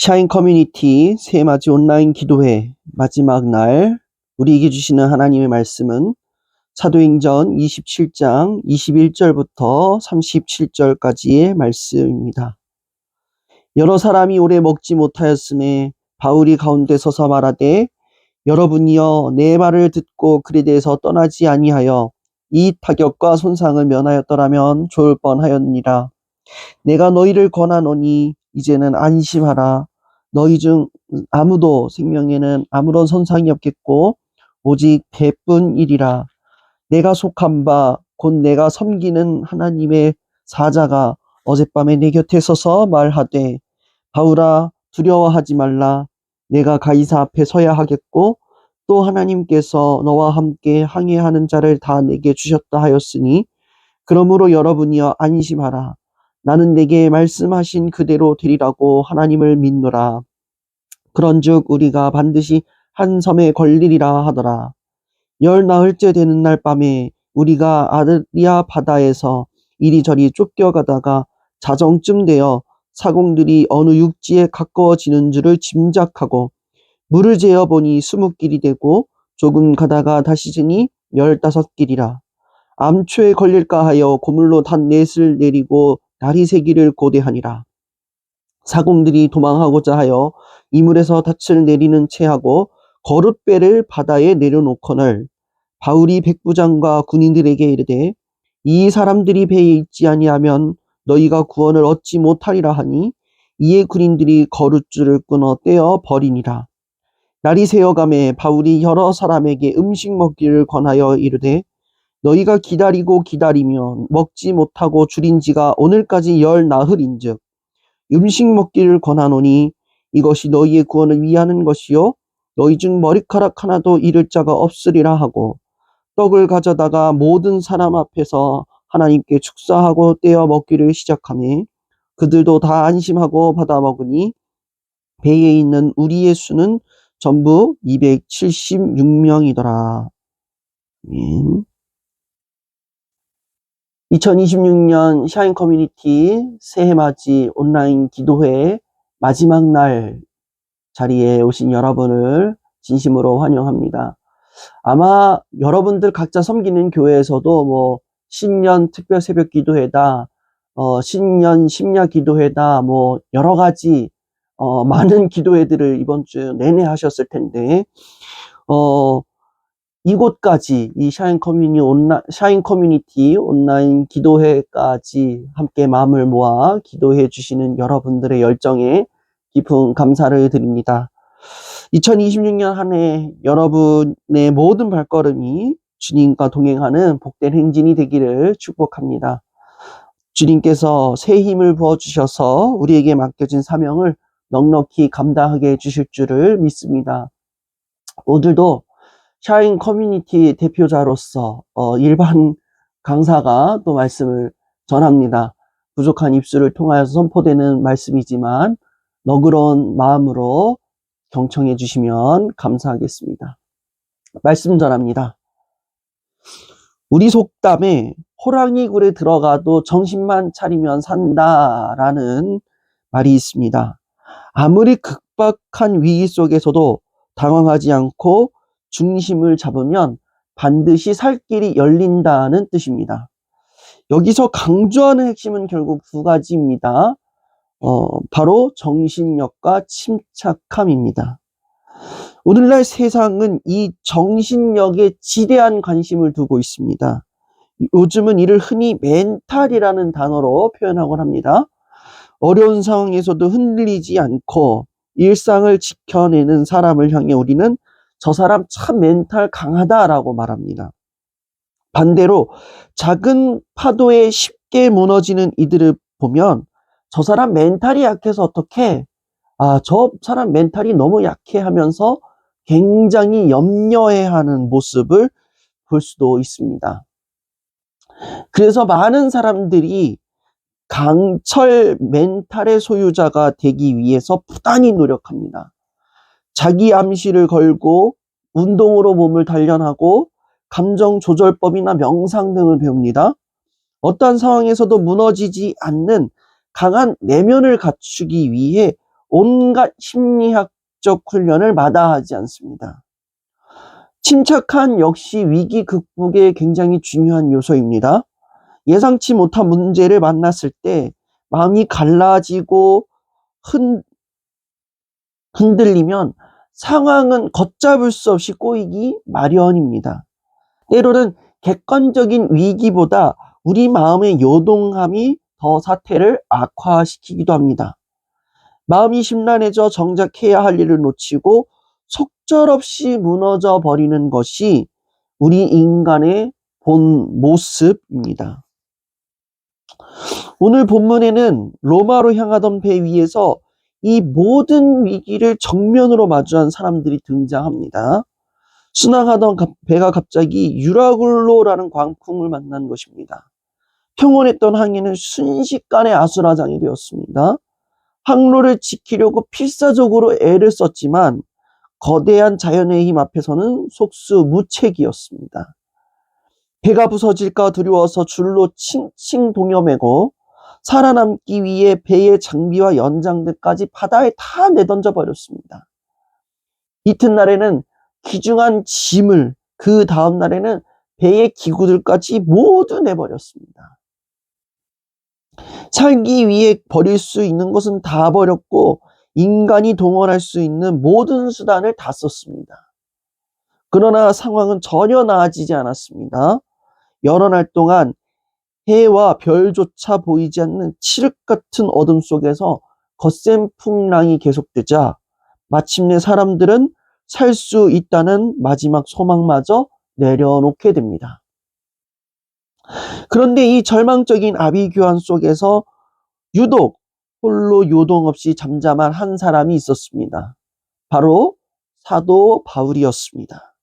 샤인 커뮤니티 새해맞이 온라인 기도회 마지막 날 우리에게 주시는 하나님의 말씀은 사도행전 27장 21절부터 37절까지의 말씀입니다. 여러 사람이 오래 먹지 못하였음에 바울이 가운데 서서 말하되 여러분이여 내 말을 듣고 그에 대해서 떠나지 아니하여 이 타격과 손상을 면하였더라면 좋을 뻔하였니라. 내가 너희를 권하노니 이제는 안심하라. 너희 중 아무도 생명에는 아무런 손상이 없겠고 오직 배뿐이리라. 내가 속한 바 곧 내가 섬기는 하나님의 사자가 어젯밤에 내 곁에 서서 말하되 바울아 두려워하지 말라. 내가 가이사 앞에 서야 하겠고 또 하나님께서 너와 함께 항해하는 자를 다 내게 주셨다 하였으니 그러므로 여러분이여 안심하라. 나는 내게 말씀하신 그대로 되리라고 하나님을 믿노라. 그런즉 우리가 반드시 한 섬에 걸리리라 하더라. 열 나흘째 되는 날 밤에 우리가 아드리아 바다에서 이리저리 쫓겨가다가 자정쯤 되어 사공들이 어느 육지에 가까워지는 줄을 짐작하고 물을 재어보니 20길이 되고 조금 가다가 다시 재니 15길이라. 암초에 걸릴까 하여 고물로 닷넷을 내리고 다리 세기를 고대하니라. 사공들이 도망하고자 하여 이물에서 닻을 내리는 채하고 거룻배를 바다에 내려놓거늘 바울이 백부장과 군인들에게 이르되 이 사람들이 배에 있지 아니하면 너희가 구원을 얻지 못하리라 하니 이에 군인들이 거룻줄을 끊어 떼어 버리니라. 날이 새어가매 바울이 여러 사람에게 음식 먹기를 권하여 이르되 너희가 기다리고 기다리면 먹지 못하고 줄인 지가 오늘까지 열 나흘인즉 음식 먹기를 권하노니 이것이 너희의 구원을 위하는 것이요 너희 중 머리카락 하나도 잃을 자가 없으리라 하고 떡을 가져다가 모든 사람 앞에서 하나님께 축사하고 떼어 먹기를 시작하매 그들도 다 안심하고 받아 먹으니 배에 있는 우리의 수는 전부 276명이더라. 2026년 샤인 커뮤니티 새해맞이 온라인 기도회 마지막 날 자리에 오신 여러분을 진심으로 환영합니다. 아마 여러분들 각자 섬기는 교회에서도 신년 특별 새벽 기도회다, 신년 심야 기도회다, 여러 가지 많은 기도회들을 이번 주 내내 하셨을 텐데 이곳까지 이 샤인 커뮤니티 온라인 기도회까지 함께 마음을 모아 기도해 주시는 여러분들의 열정에 깊은 감사를 드립니다. 2026년 한 해 여러분의 모든 발걸음이 주님과 동행하는 복된 행진이 되기를 축복합니다. 주님께서 새 힘을 부어주셔서 우리에게 맡겨진 사명을 넉넉히 감당하게 해주실 줄을 믿습니다. 오늘도 샤인 커뮤니티 대표자로서 일반 강사가 또 말씀을 전합니다. 부족한 입술을 통하여서 선포되는 말씀이지만 너그러운 마음으로 경청해 주시면 감사하겠습니다. 말씀 전합니다. 우리 속담에 호랑이 굴에 들어가도 정신만 차리면 산다라는 말이 있습니다. 아무리 극박한 위기 속에서도 당황하지 않고 중심을 잡으면 반드시 살 길이 열린다는 뜻입니다. 여기서 강조하는 핵심은 결국 두 가지입니다. 바로 정신력과 침착함입니다. 오늘날 세상은 이 정신력에 지대한 관심을 두고 있습니다. 요즘은 이를 흔히 멘탈이라는 단어로 표현하곤 합니다. 어려운 상황에서도 흔들리지 않고 일상을 지켜내는 사람을 향해 우리는 저 사람 참 멘탈 강하다라고 말합니다. 반대로 작은 파도에 쉽게 무너지는 이들을 보면 저 사람 멘탈이 약해서 어떡해? 저 사람 멘탈이 너무 약해 하면서 굉장히 염려해하는 모습을 볼 수도 있습니다. 그래서 많은 사람들이 강철 멘탈의 소유자가 되기 위해서 부단히 노력합니다. 자기 암시를 걸고 운동으로 몸을 단련하고 감정조절법이나 명상 등을 배웁니다. 어떠한 상황에서도 무너지지 않는 강한 내면을 갖추기 위해 온갖 심리학적 훈련을 마다하지 않습니다. 침착한 역시 위기 극복에 굉장히 중요한 요소입니다. 예상치 못한 문제를 만났을 때 마음이 갈라지고 흔들리면 상황은 걷잡을 수 없이 꼬이기 마련입니다. 때로는 객관적인 위기보다 우리 마음의 요동함이 더 사태를 악화시키기도 합니다. 마음이 심란해져 정작 해야 할 일을 놓치고 속절없이 무너져 버리는 것이 우리 인간의 본 모습입니다. 오늘 본문에는 로마로 향하던 배 위에서 이 모든 위기를 정면으로 마주한 사람들이 등장합니다. 순항하던 배가 갑자기 유라굴로라는 광풍을 만난 것입니다. 평온했던 항해는 순식간에 아수라장이 되었습니다. 항로를 지키려고 필사적으로 애를 썼지만 거대한 자연의 힘 앞에서는 속수무책이었습니다. 배가 부서질까 두려워서 줄로 칭칭 동여매고 살아남기 위해 배의 장비와 연장들까지 바다에 다 내던져 버렸습니다. 이튿날에는 귀중한 짐을, 그 다음 날에는 배의 기구들까지 모두 내버렸습니다. 살기 위해 버릴 수 있는 것은 다 버렸고 인간이 동원할 수 있는 모든 수단을 다 썼습니다. 그러나 상황은 전혀 나아지지 않았습니다. 여러 날 동안 해와 별조차 보이지 않는 칠흑 같은 어둠 속에서 거센 풍랑이 계속되자 마침내 사람들은 살 수 있다는 마지막 소망마저 내려놓게 됩니다. 그런데 이 절망적인 아비규환 속에서 유독 홀로 요동 없이 잠잠한 한 사람이 있었습니다. 바로 사도 바울이었습니다.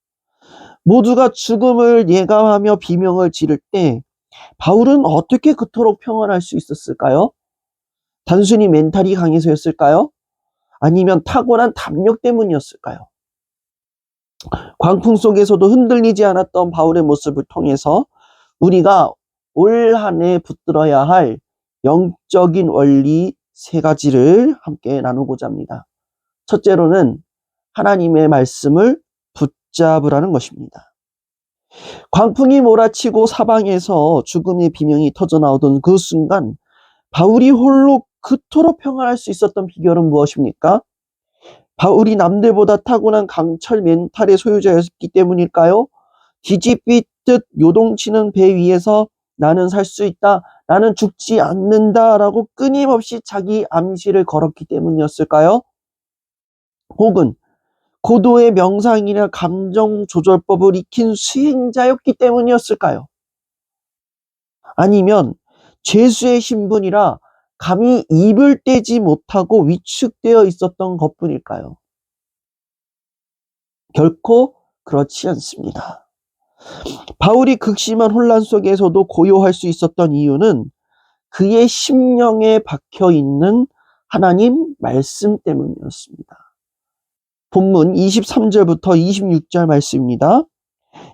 모두가 죽음을 예감하며 비명을 지를 때 바울은 어떻게 그토록 평안할 수 있었을까요? 단순히 멘탈이 강해서였을까요? 아니면 타고난 담력 때문이었을까요? 광풍 속에서도 흔들리지 않았던 바울의 모습을 통해서 우리가 올 한 해 붙들어야 할 영적인 원리 3가지를 함께 나누고자 합니다. 첫째로는 하나님의 말씀을 붙잡으라는 것입니다. 광풍이 몰아치고 사방에서 죽음의 비명이 터져나오던 그 순간 바울이 홀로 그토록 평안할 수 있었던 비결은 무엇입니까? 바울이 남들보다 타고난 강철 멘탈의 소유자였기 때문일까요? 뒤집히듯 요동치는 배 위에서 나는 살 수 있다, 나는 죽지 않는다 라고 끊임없이 자기 암시를 걸었기 때문이었을까요? 혹은 고도의 명상이나 감정 조절법을 익힌 수행자였기 때문이었을까요? 아니면 죄수의 신분이라 감히 입을 떼지 못하고 위축되어 있었던 것뿐일까요? 결코 그렇지 않습니다. 바울이 극심한 혼란 속에서도 고요할 수 있었던 이유는 그의 심령에 박혀있는 하나님 말씀 때문이었습니다. 본문 23절부터 26절 말씀입니다.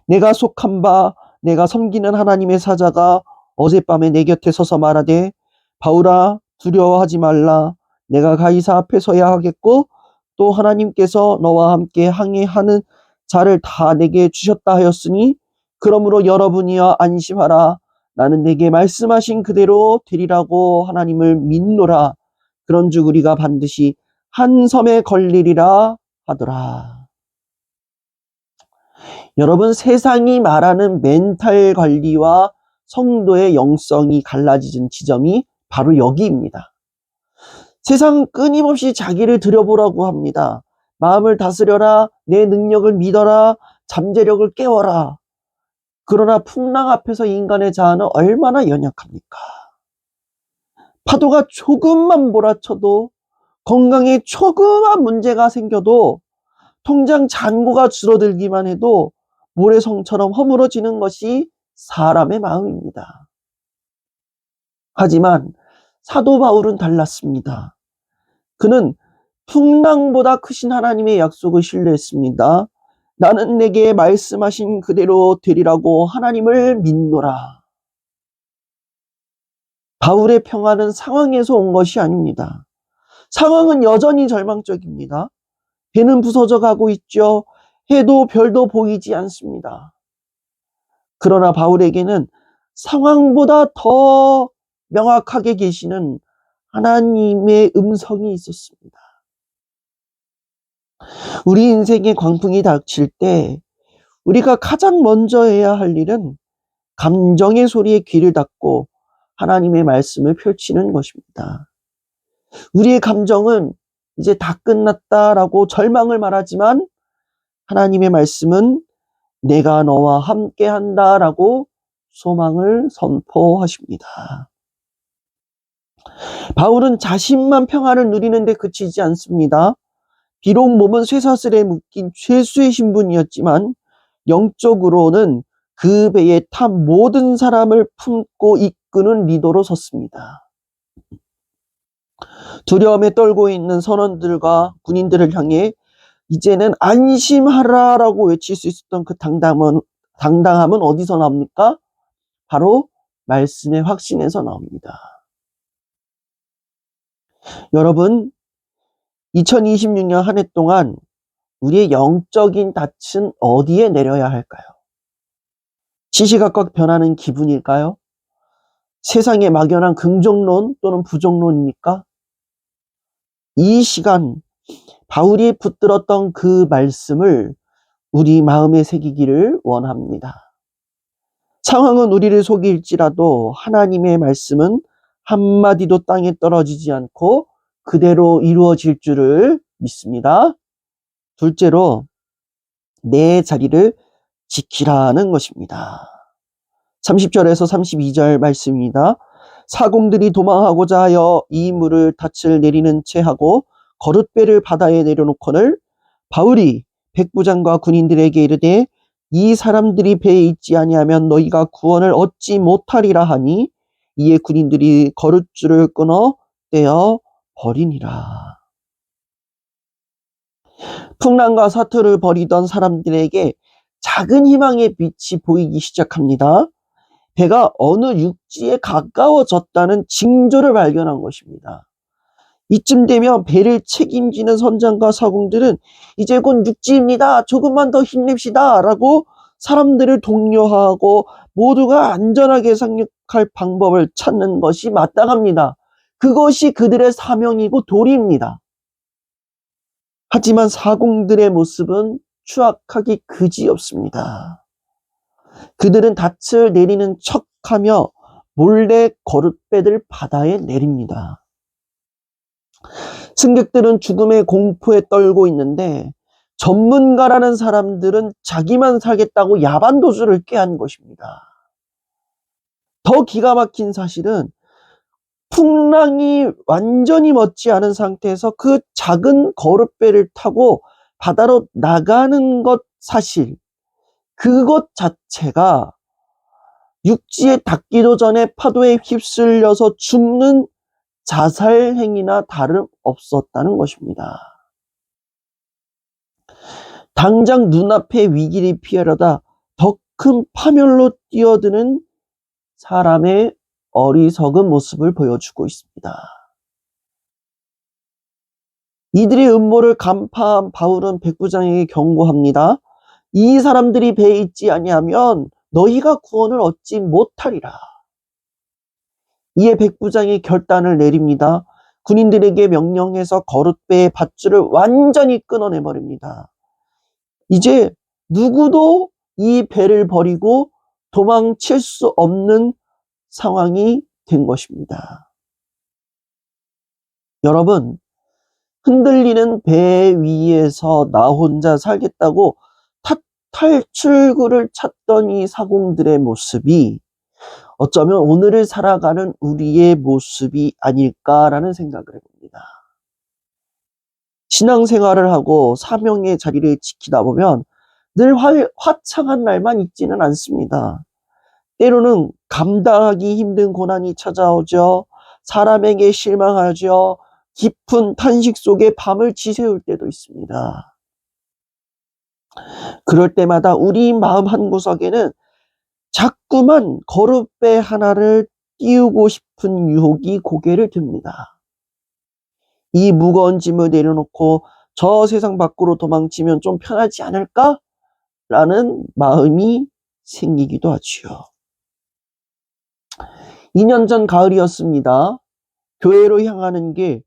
내가 속한 바 내가 섬기는 하나님의 사자가 어젯밤에 내 곁에 서서 말하되 바울아 두려워하지 말라. 내가 가이사 앞에 서야 하겠고 또 하나님께서 너와 함께 항해하는 자를 다 내게 주셨다 하였으니 그러므로 여러분이여 안심하라. 나는 내게 말씀하신 그대로 되리라고 하나님을 믿노라. 그런즉 우리가 반드시 한 섬에 걸리리라 하더라. 여러분, 세상이 말하는 멘탈 관리와 성도의 영성이 갈라지는 지점이 바로 여기입니다. 세상은 끊임없이 자기를 들여보라고 합니다. 마음을 다스려라, 내 능력을 믿어라, 잠재력을 깨워라. 그러나 풍랑 앞에서 인간의 자아는 얼마나 연약합니까? 파도가 조금만 몰아쳐도, 건강에 조그만 문제가 생겨도, 통장 잔고가 줄어들기만 해도 모래성처럼 허물어지는 것이 사람의 마음입니다. 하지만 사도 바울은 달랐습니다. 그는 풍랑보다 크신 하나님의 약속을 신뢰했습니다. 나는 내게 말씀하신 그대로 되리라고 하나님을 믿노라. 바울의 평화는 상황에서 온 것이 아닙니다. 상황은 여전히 절망적입니다. 배는 부서져 가고 있죠. 해도 별도 보이지 않습니다. 그러나 바울에게는 상황보다 더 명확하게 계시는 하나님의 음성이 있었습니다. 우리 인생에 광풍이 닥칠 때 우리가 가장 먼저 해야 할 일은 감정의 소리에 귀를 닫고 하나님의 말씀을 펼치는 것입니다. 우리의 감정은 이제 다 끝났다라고 절망을 말하지만 하나님의 말씀은 내가 너와 함께 한다라고 소망을 선포하십니다. 바울은 자신만 평안을 누리는데 그치지 않습니다. 비록 몸은 쇠사슬에 묶인 죄수의 신분이었지만 영적으로는 그 배에 탄 모든 사람을 품고 이끄는 리더로 섰습니다. 두려움에 떨고 있는 선원들과 군인들을 향해 이제는 안심하라라고 외칠 수 있었던 그 당당함은 어디서 나옵니까? 바로 말씀의 확신에서 나옵니다. 여러분, 2026년 한 해 동안 우리의 영적인 닻은 어디에 내려야 할까요? 시시각각 변하는 기분일까요? 세상의 막연한 긍정론 또는 부정론입니까? 이 시간 바울이 붙들었던 그 말씀을 우리 마음에 새기기를 원합니다. 상황은 우리를 속일지라도 하나님의 말씀은 한마디도 땅에 떨어지지 않고 그대로 이루어질 줄을 믿습니다. 둘째로 내 자리를 지키라는 것입니다. 30절에서 32절 말씀입니다. 사공들이 도망하고자 하여 이 물을 닻을 내리는 채 하고 거룻배를 바다에 내려놓거늘 바울이 백부장과 군인들에게 이르되 이 사람들이 배에 있지 아니하면 너희가 구원을 얻지 못하리라 하니 이에 군인들이 거룻줄을 끊어 떼어 버리니라. 풍랑과 사투를 벌이던 사람들에게 작은 희망의 빛이 보이기 시작합니다. 배가 어느 육지에 가까워졌다는 징조를 발견한 것입니다. 이쯤 되면 배를 책임지는 선장과 사공들은 이제 곧 육지입니다. 조금만 더 힘냅시다 라고 사람들을 독려하고 모두가 안전하게 상륙할 방법을 찾는 것이 마땅합니다. 그것이 그들의 사명이고 도리입니다. 하지만 사공들의 모습은 추악하기 그지없습니다. 그들은 닻을 내리는 척하며 몰래 거룻배들 바다에 내립니다. 승객들은 죽음의 공포에 떨고 있는데 전문가라는 사람들은 자기만 살겠다고 야반도주를 꾀한 것입니다. 더 기가 막힌 사실은 풍랑이 완전히 멎지 않은 상태에서 그 작은 거룻배를 타고 바다로 나가는 것 사실, 그것 자체가 육지에 닿기도 전에 파도에 휩쓸려서 죽는 자살 행위나 다름없었다는 것입니다. 당장 눈앞의 위기를 피하려다 더 큰 파멸로 뛰어드는 사람의 어리석은 모습을 보여주고 있습니다. 이들의 음모를 간파한 바울은 백부장에게 경고합니다. 이 사람들이 배에 있지 아니하면 너희가 구원을 얻지 못하리라. 이에 백부장이 결단을 내립니다. 군인들에게 명령해서 거룻배의 밧줄을 완전히 끊어내버립니다. 이제 누구도 이 배를 버리고 도망칠 수 없는 상황이 된 것입니다. 여러분, 흔들리는 배 위에서 나 혼자 살겠다고 탈출구를 찾던 이 사공들의 모습이 어쩌면 오늘을 살아가는 우리의 모습이 아닐까라는 생각을 해봅니다. 신앙생활을 하고 사명의 자리를 지키다 보면 늘 화창한 날만 있지는 않습니다. 때로는 감당하기 힘든 고난이 찾아오죠. 사람에게 실망하죠. 깊은 탄식 속에 밤을 지새울 때도 있습니다. 그럴 때마다 우리 마음 한구석에는 자꾸만 거룻배 하나를 띄우고 싶은 유혹이 고개를 듭니다. 이 무거운 짐을 내려놓고 저 세상 밖으로 도망치면 좀 편하지 않을까? 라는 마음이 생기기도 하지요. 2년 전 가을이었습니다. 교회로 향하는 길,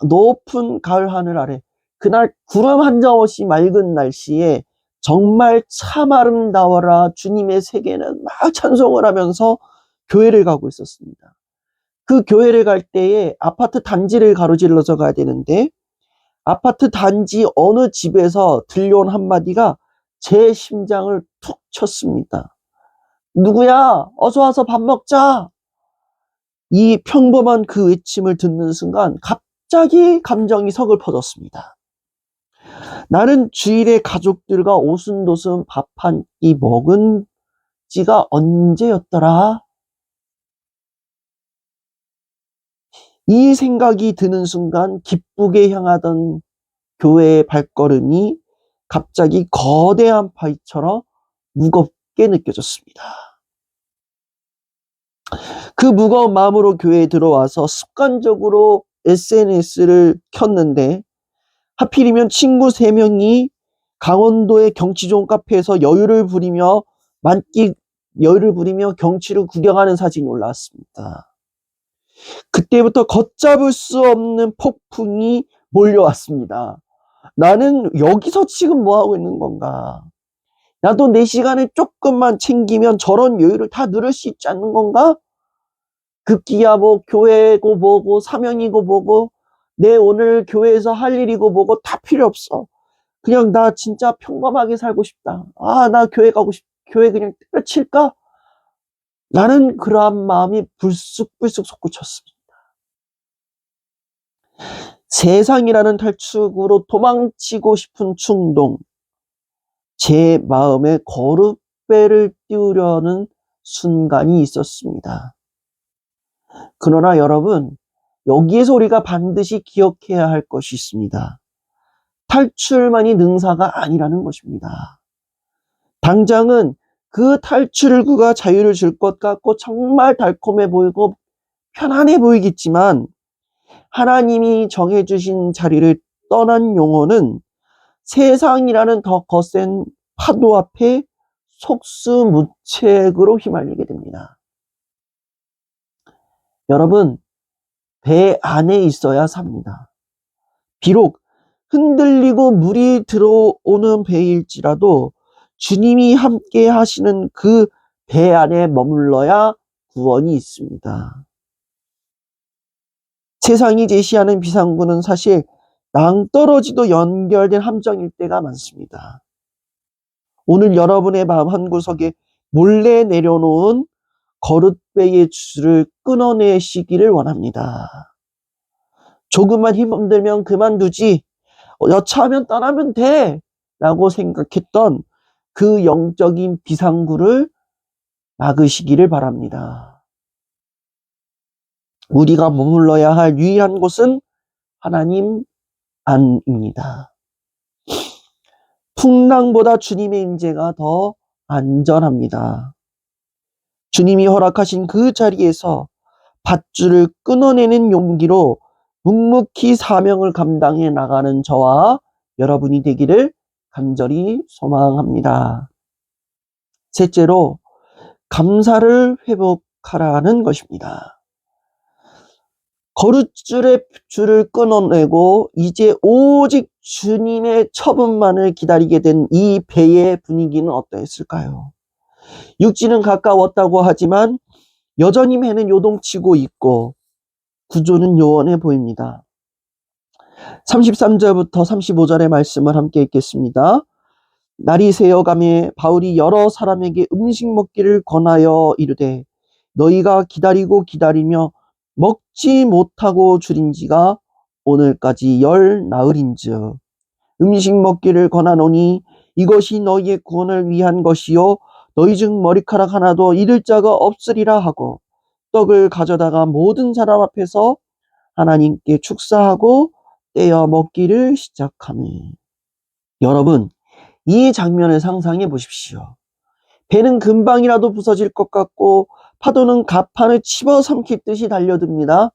높은 가을 하늘 아래, 그날 구름 한 점 없이 맑은 날씨에 정말 참 아름다워라 주님의 세계는 막 찬송을 하면서 교회를 가고 있었습니다. 그 교회를 갈 때에 아파트 단지를 가로질러서 가야 되는데 아파트 단지 어느 집에서 들려온 한마디가 제 심장을 툭 쳤습니다. 누구야? 어서 와서 밥 먹자. 이 평범한 그 외침을 듣는 순간 갑자기 감정이 서글퍼졌습니다. 나는 주일에 가족들과 오순도순 밥 한 끼 먹은 지가 언제였더라? 이 생각이 드는 순간 기쁘게 향하던 교회의 발걸음이 갑자기 거대한 바위처럼 무겁게 느껴졌습니다. 그 무거운 마음으로 교회에 들어와서 습관적으로 SNS를 켰는데 하필이면 친구 3명이 강원도의 경치 좋은 카페에서 여유를 부리며 경치를 구경하는 사진이 올라왔습니다. 그때부터 걷잡을 수 없는 폭풍이 몰려왔습니다. 나는 여기서 지금 뭐 하고 있는 건가? 나도 내 시간을 조금만 챙기면 저런 여유를 다 누릴 수 있지 않는 건가? 급기야 뭐 교회고 뭐고 사명이고 뭐고 내 오늘 교회에서 할 일이고 뭐고 다 필요 없어. 그냥 나 진짜 평범하게 살고 싶다. 나 교회 가고 싶, 교회 그냥 때려칠까? 나는 그러한 마음이 불쑥불쑥 솟구쳤습니다. 세상이라는 탈출구로 도망치고 싶은 충동, 제 마음에 거룻배를 띄우려는 순간이 있었습니다. 그러나 여러분, 여기에서 우리가 반드시 기억해야 할 것이 있습니다. 탈출만이 능사가 아니라는 것입니다. 당장은 그 탈출구가 자유를 줄 것 같고 정말 달콤해 보이고 편안해 보이겠지만 하나님이 정해주신 자리를 떠난 영혼은 세상이라는 더 거센 파도 앞에 속수무책으로 휘말리게 됩니다. 여러분, 배 안에 있어야 삽니다. 비록 흔들리고 물이 들어오는 배일지라도 주님이 함께 하시는 그 배 안에 머물러야 구원이 있습니다. 세상이 제시하는 비상구는 사실 낭떠러지도 연결된 함정일 때가 많습니다. 오늘 여러분의 마음 한구석에 몰래 내려놓은 거룻배의 줄을 끊어내시기를 원합니다. 조금만 힘들면 그만두지, 여차하면 떠나면 돼 라고 생각했던 그 영적인 비상구를 막으시기를 바랍니다. 우리가 머물러야 할 유일한 곳은 하나님 안입니다. 풍랑보다 주님의 임재가 더 안전합니다. 주님이 허락하신 그 자리에서 밧줄을 끊어내는 용기로 묵묵히 사명을 감당해 나가는 저와 여러분이 되기를 간절히 소망합니다. 셋째로, 감사를 회복하라는 것입니다. 거룻줄의 줄을 끊어내고 이제 오직 주님의 처분만을 기다리게 된 이 배의 분위기는 어떠했을까요? 육지는 가까웠다고 하지만 여전히 배는 요동치고 있고 구조는 요원해 보입니다. 33절부터 35절의 말씀을 함께 읽겠습니다. 날이 새어가매 바울이 여러 사람에게 음식 먹기를 권하여 이르되 너희가 기다리고 기다리며 먹지 못하고 줄인 지가 오늘까지 10나흘인즉 음식 먹기를 권하노니 이것이 너희의 구원을 위한 것이요 너희 중 머리카락 하나도 잃을 자가 없으리라 하고 떡을 가져다가 모든 사람 앞에서 하나님께 축사하고 떼어 먹기를 시작하며. 여러분, 이 장면을 상상해 보십시오. 배는 금방이라도 부서질 것 같고 파도는 갑판을 집어삼킬 듯이 달려듭니다.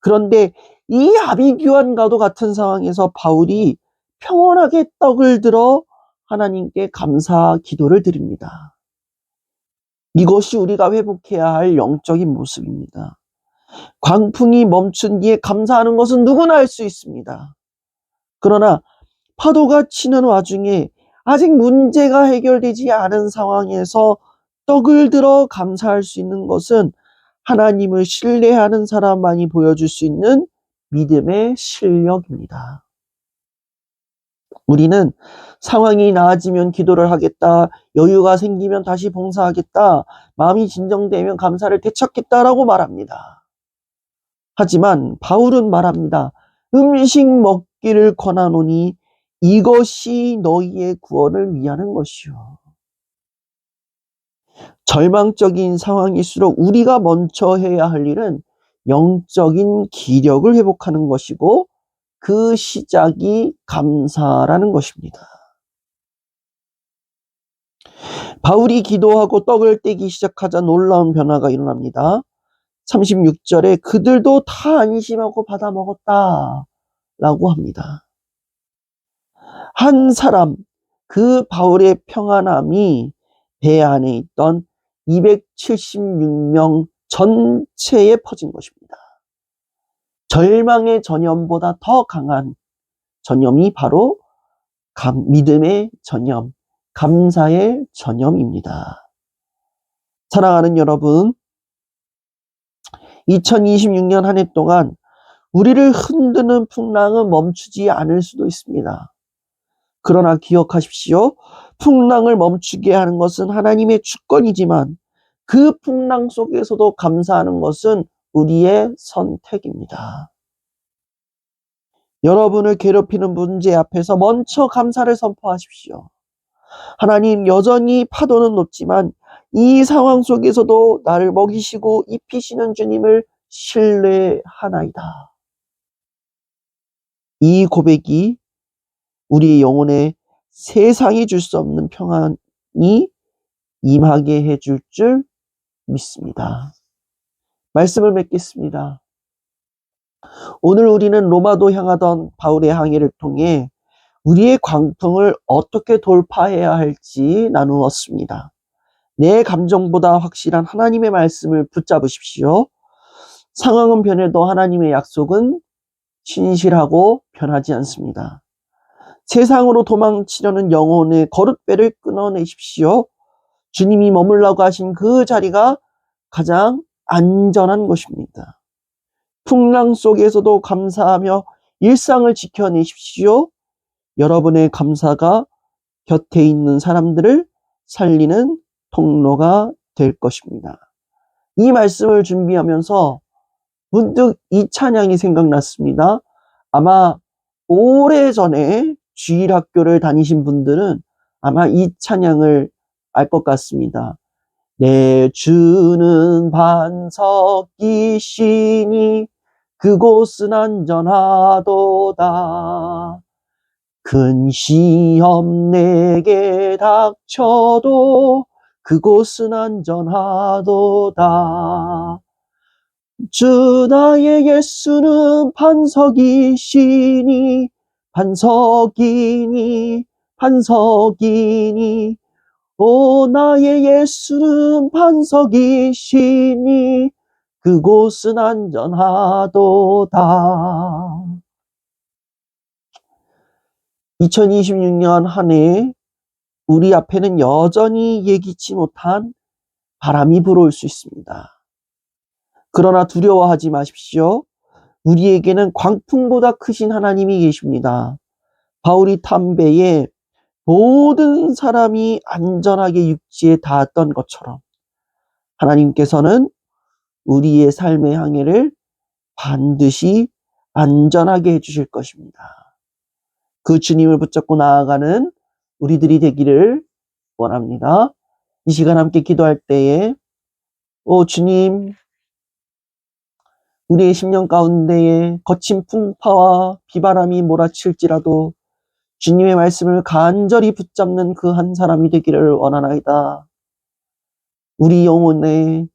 그런데 이 아비규환과도 같은 상황에서 바울이 평온하게 떡을 들어 하나님께 감사 기도를 드립니다. 이것이 우리가 회복해야 할 영적인 모습입니다. 광풍이 멈춘 뒤에 감사하는 것은 누구나 할 수 있습니다. 그러나 파도가 치는 와중에 아직 문제가 해결되지 않은 상황에서 떡을 들어 감사할 수 있는 것은 하나님을 신뢰하는 사람만이 보여줄 수 있는 믿음의 실력입니다. 우리는 상황이 나아지면 기도를 하겠다, 여유가 생기면 다시 봉사하겠다, 마음이 진정되면 감사를 되찾겠다라고 말합니다. 하지만 바울은 말합니다. 음식 먹기를 권하노니 이것이 너희의 구원을 위하는 것이요. 절망적인 상황일수록 우리가 먼저 해야 할 일은 영적인 기력을 회복하는 것이고 그 시작이 감사라는 것입니다. 바울이 기도하고 떡을 떼기 시작하자 놀라운 변화가 일어납니다. 36절에 그들도 다 안심하고 받아 먹었다 라고 합니다. 한 사람, 그 바울의 평안함이 배 안에 있던 276명 전체에 퍼진 것입니다. 절망의 전염보다 더 강한 전염이 바로 믿음의 전염, 감사의 전염입니다. 사랑하는 여러분, 2026년 한 해 동안 우리를 흔드는 풍랑은 멈추지 않을 수도 있습니다. 그러나 기억하십시오. 풍랑을 멈추게 하는 것은 하나님의 주권이지만 그 풍랑 속에서도 감사하는 것은 우리의 선택입니다. 여러분을 괴롭히는 문제 앞에서 먼저 감사를 선포하십시오. 하나님, 여전히 파도는 높지만 이 상황 속에서도 나를 먹이시고 입히시는 주님을 신뢰하나이다. 이 고백이 우리의 영혼에 세상이 줄 수 없는 평안이 임하게 해줄 줄 믿습니다. 말씀을 맺겠습니다. 오늘 우리는 로마도 향하던 바울의 항해를 통해 우리의 광풍을 어떻게 돌파해야 할지 나누었습니다. 내 감정보다 확실한 하나님의 말씀을 붙잡으십시오. 상황은 변해도 하나님의 약속은 신실하고 변하지 않습니다. 세상으로 도망치려는 영혼의 거룻배를 끊어내십시오. 주님이 머물라고 하신 그 자리가 가장 안전한 것입니다. 풍랑 속에서도 감사하며 일상을 지켜내십시오. 여러분의 감사가 곁에 있는 사람들을 살리는 통로가 될 것입니다. 이 말씀을 준비하면서 문득 이 찬양이 생각났습니다. 아마 오래전에 주일학교를 다니신 분들은 아마 이 찬양을 알 것 같습니다. 내 주는 반석이시니 그곳은 안전하도다. 큰 시험 내게 닥쳐도 그곳은 안전하도다. 주 나의 예수는 반석이시니 반석이니 오 나의 예수는 반석이시니 그곳은 안전하도다. 2026년 한 해 우리 앞에는 여전히 예기치 못한 바람이 불어올 수 있습니다. 그러나 두려워하지 마십시오. 우리에게는 광풍보다 크신 하나님이 계십니다. 바울이 탄 배에 모든 사람이 안전하게 육지에 닿았던 것처럼 하나님께서는 우리의 삶의 항해를 반드시 안전하게 해주실 것입니다. 그 주님을 붙잡고 나아가는 우리들이 되기를 원합니다. 이 시간 함께 기도할 때에 오 주님, 우리의 심령 가운데에 거친 풍파와 비바람이 몰아칠지라도 주님의 말씀을 간절히 붙잡는 그 한 사람이 되기를 원하나이다. 우리 영혼에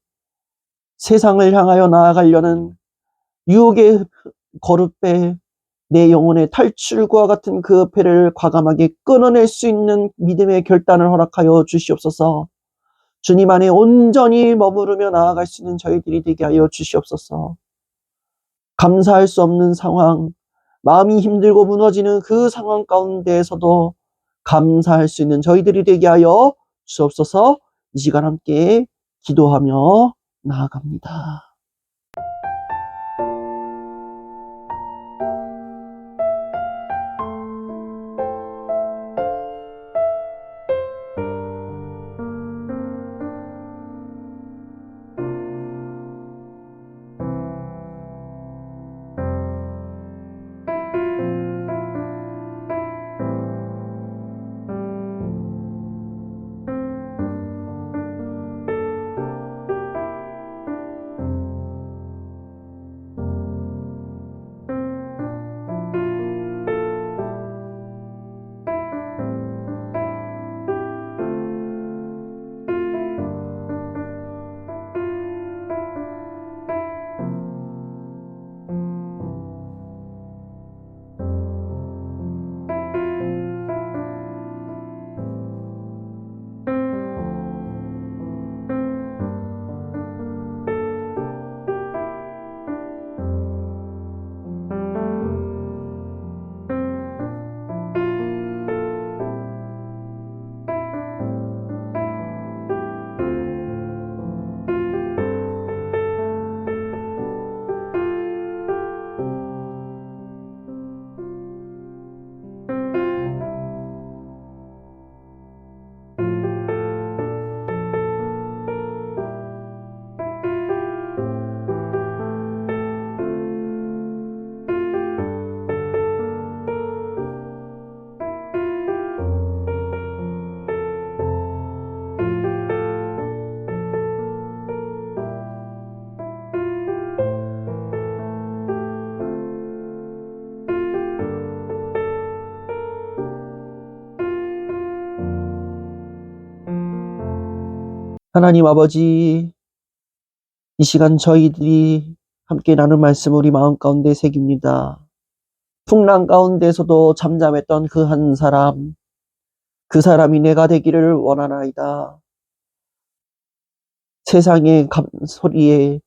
세상을 향하여 나아가려는 유혹의 거룩배, 내 영혼의 탈출과 같은 그 배를 과감하게 끊어낼 수 있는 믿음의 결단을 허락하여 주시옵소서. 주님 안에 온전히 머무르며 나아갈 수 있는 저희들이 되게 하여 주시옵소서. 감사할 수 없는 상황, 마음이 힘들고 무너지는 그 상황 가운데에서도 감사할 수 있는 저희들이 되게 하여 주옵소서. 이 시간 함께 기도하며 나아갑니다. 하나님 아버지, 이 시간 저희들이 함께 나눌 말씀 우리 마음 가운데 새깁니다. 풍랑 가운데서도 잠잠했던 그 한 사람, 그 사람이 내가 되기를 원하나이다. 세상의 소리에,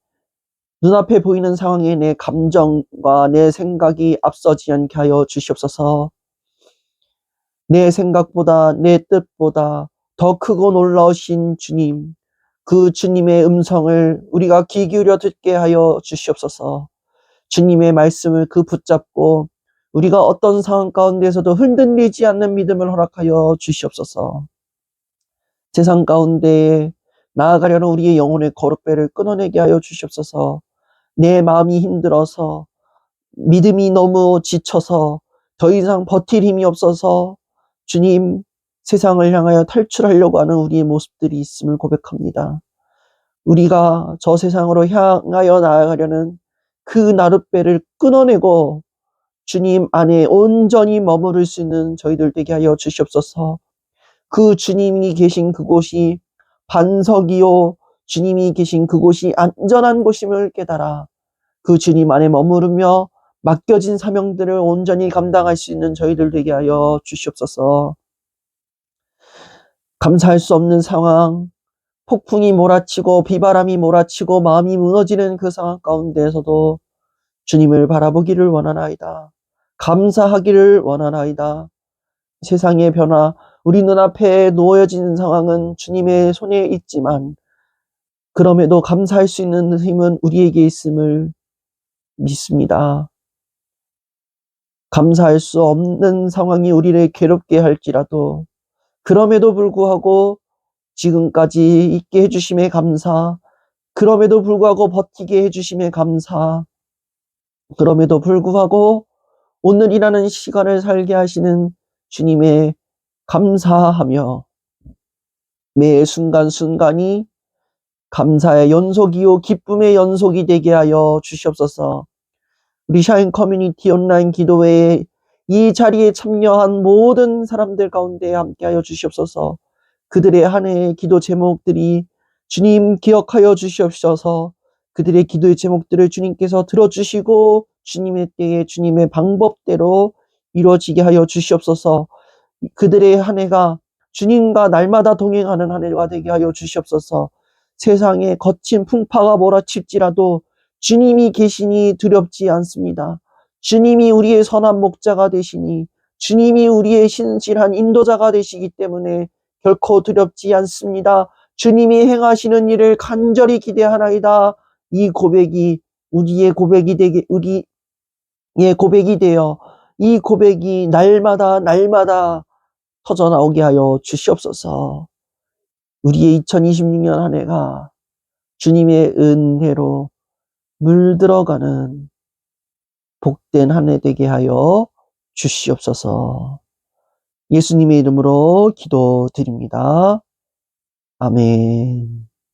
눈앞에 보이는 상황에 내 감정과 내 생각이 앞서지 않게 하여 주시옵소서. 내 생각보다, 내 뜻보다 더 크고 놀라우신 주님, 그 주님의 음성을 우리가 귀 기울여 듣게 하여 주시옵소서. 주님의 말씀을 붙잡고 우리가 어떤 상황 가운데서도 흔들리지 않는 믿음을 허락하여 주시옵소서. 세상 가운데 나아가려는 우리의 영혼의 거룩배를 끊어내게 하여 주시옵소서. 내 마음이 힘들어서, 믿음이 너무 지쳐서 더 이상 버틸 힘이 없어서 주님, 세상을 향하여 탈출하려고 하는 우리의 모습들이 있음을 고백합니다. 우리가 저 세상으로 향하여 나아가려는 그 나룻배를 끊어내고 주님 안에 온전히 머무를 수 있는 저희들 되게 하여 주시옵소서. 그 주님이 계신 그곳이 반석이요, 주님이 계신 그곳이 안전한 곳임을 깨달아 그 주님 안에 머무르며 맡겨진 사명들을 온전히 감당할 수 있는 저희들 되게 하여 주시옵소서. 감사할 수 없는 상황, 폭풍이 몰아치고 비바람이 몰아치고 마음이 무너지는 그 상황 가운데에서도 주님을 바라보기를 원하나이다. 감사하기를 원하나이다. 세상의 변화, 우리 눈앞에 놓여진 상황은 주님의 손에 있지만 그럼에도 감사할 수 있는 힘은 우리에게 있음을 믿습니다. 감사할 수 없는 상황이 우리를 괴롭게 할지라도 그럼에도 불구하고 지금까지 있게 해주심에 감사, 그럼에도 불구하고 버티게 해주심에 감사, 그럼에도 불구하고 오늘이라는 시간을 살게 하시는 주님의 감사하며 매 순간순간이 감사의 연속이요 기쁨의 연속이 되게 하여 주시옵소서. 우리 샤인 커뮤니티 온라인 기도회에 이 자리에 참여한 모든 사람들 가운데 함께하여 주시옵소서. 그들의 한 해의 기도 제목들이 주님 기억하여 주시옵소서. 그들의 기도의 제목들을 주님께서 들어주시고 주님의 때에 주님의 방법대로 이루어지게 하여 주시옵소서. 그들의 한 해가 주님과 날마다 동행하는 한 해가 되게 하여 주시옵소서. 세상에 거친 풍파가 몰아칠지라도 주님이 계시니 두렵지 않습니다. 주님이 우리의 선한 목자가 되시니 주님이 우리의 신실한 인도자가 되시기 때문에 결코 두렵지 않습니다. 주님이 행하시는 일을 간절히 기대하나이다. 이 고백이 우리의 고백이 되어 이 고백이 날마다 터져나오게 하여 주시옵소서. 우리의 2026년 한 해가 주님의 은혜로 물들어가는 복된 한 해 되게 하여 주시옵소서. 예수님의 이름으로 기도드립니다. 아멘.